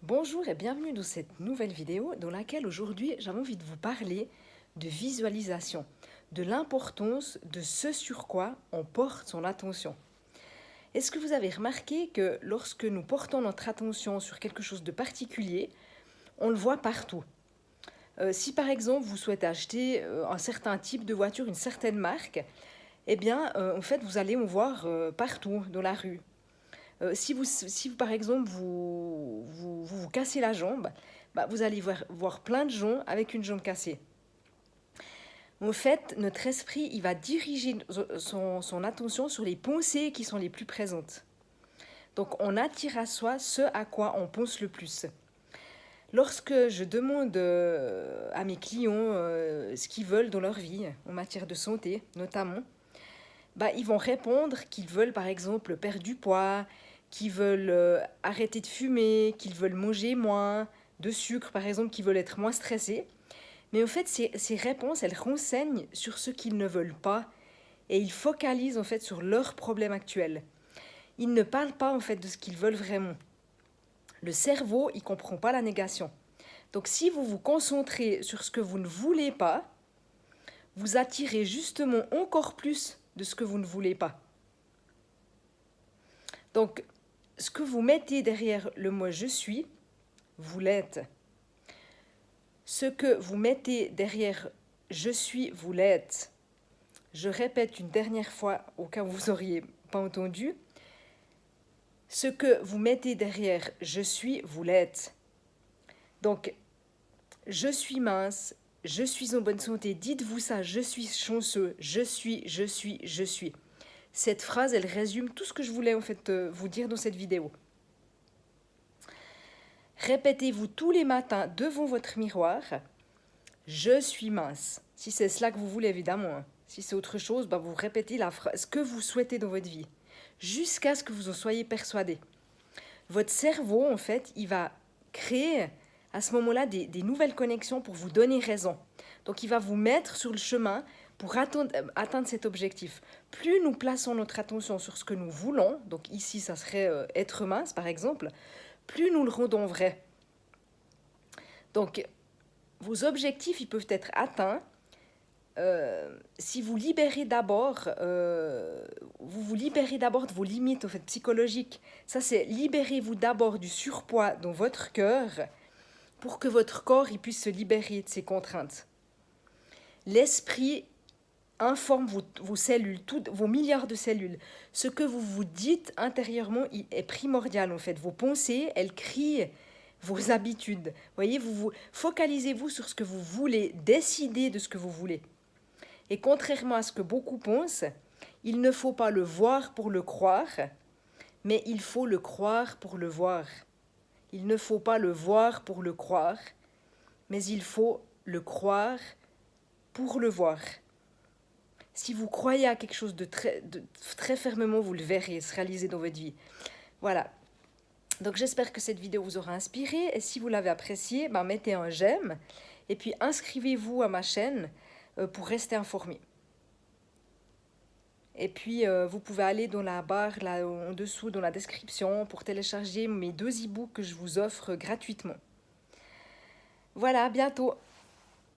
Bonjour et bienvenue dans cette nouvelle vidéo dans laquelle aujourd'hui j'avais envie de vous parler de visualisation, de l'importance de ce sur quoi on porte son attention. Est-ce que vous avez remarqué que lorsque nous portons notre attention sur quelque chose de particulier, on le voit partout? Si par exemple vous souhaitez acheter un certain type de voiture, une certaine marque, eh bien en fait vous allez en voir partout dans la rue. Si par exemple vous cassez la jambe, bah, vous allez voir plein de gens avec une jambe cassée. En fait, notre esprit, il va diriger son attention sur les pensées qui sont les plus présentes. Donc, on attire à soi ce à quoi on pense le plus. Lorsque je demande à mes clients ce qu'ils veulent dans leur vie, en matière de santé notamment, bah, ils vont répondre qu'ils veulent par exemple perdre du poids, qu'ils veulent arrêter de fumer, qu'ils veulent manger moins de sucre par exemple, qu'ils veulent être moins stressés. Mais en fait, ces réponses, elles renseignent sur ce qu'ils ne veulent pas et ils focalisent en fait sur leurs problèmes actuels. Ils ne parlent pas en fait de ce qu'ils veulent vraiment. Le cerveau, il ne comprend pas la négation. Donc si vous vous concentrez sur ce que vous ne voulez pas, vous attirez justement encore plus de ce que vous ne voulez pas. Donc, ce que vous mettez derrière le mot « je suis », vous l'êtes. Ce que vous mettez derrière « je suis », vous l'êtes. Je répète une dernière fois, au cas où vous n'auriez pas entendu. Ce que vous mettez derrière « je suis », vous l'êtes. Donc, je suis mince, je suis en bonne santé. Dites-vous ça, je suis chanceux, je suis, je suis, je suis. Cette phrase, elle résume tout ce que je voulais en fait vous dire dans cette vidéo. Répétez-vous tous les matins devant votre miroir « Je suis mince ». Si c'est cela que vous voulez, évidemment. Si c'est autre chose, bah vous répétez la phrase, ce que vous souhaitez dans votre vie, jusqu'à ce que vous en soyez persuadé. Votre cerveau, en fait, il va créer à ce moment-là des nouvelles connexions pour vous donner raison. Donc, il va vous mettre sur le chemin pour atteindre cet objectif. Plus nous plaçons notre attention sur ce que nous voulons, donc ici, ça serait être mince, par exemple, plus nous le rendons vrai. Donc, vos objectifs, ils peuvent être atteints si vous libérez d'abord, vous vous libérez d'abord de vos limites en fait, psychologiques. Ça, c'est libérez-vous d'abord du surpoids dans votre cœur pour que votre corps il puisse se libérer de ses contraintes. L'esprit informe vos cellules, toutes vos milliards de cellules. Ce que vous vous dites intérieurement est primordial en fait. Vos pensées, elles crient vos habitudes. Voyez, vous focalisez-vous sur ce que vous voulez, décidez de ce que vous voulez. Et contrairement à ce que beaucoup pensent, il ne faut pas le voir pour le croire, mais il faut le croire pour le voir. Il ne faut pas le voir pour le croire, mais il faut le croire pour le voir. Si vous croyez à quelque chose de très fermement, vous le verrez se réaliser dans votre vie. Voilà. Donc j'espère que cette vidéo vous aura inspiré. Et si vous l'avez appréciée, mettez un j'aime. Et puis inscrivez-vous à ma chaîne pour rester informé. Et puis, vous pouvez aller dans la barre là en dessous, dans la description, pour télécharger mes 2 e-books que je vous offre gratuitement. Voilà, à bientôt!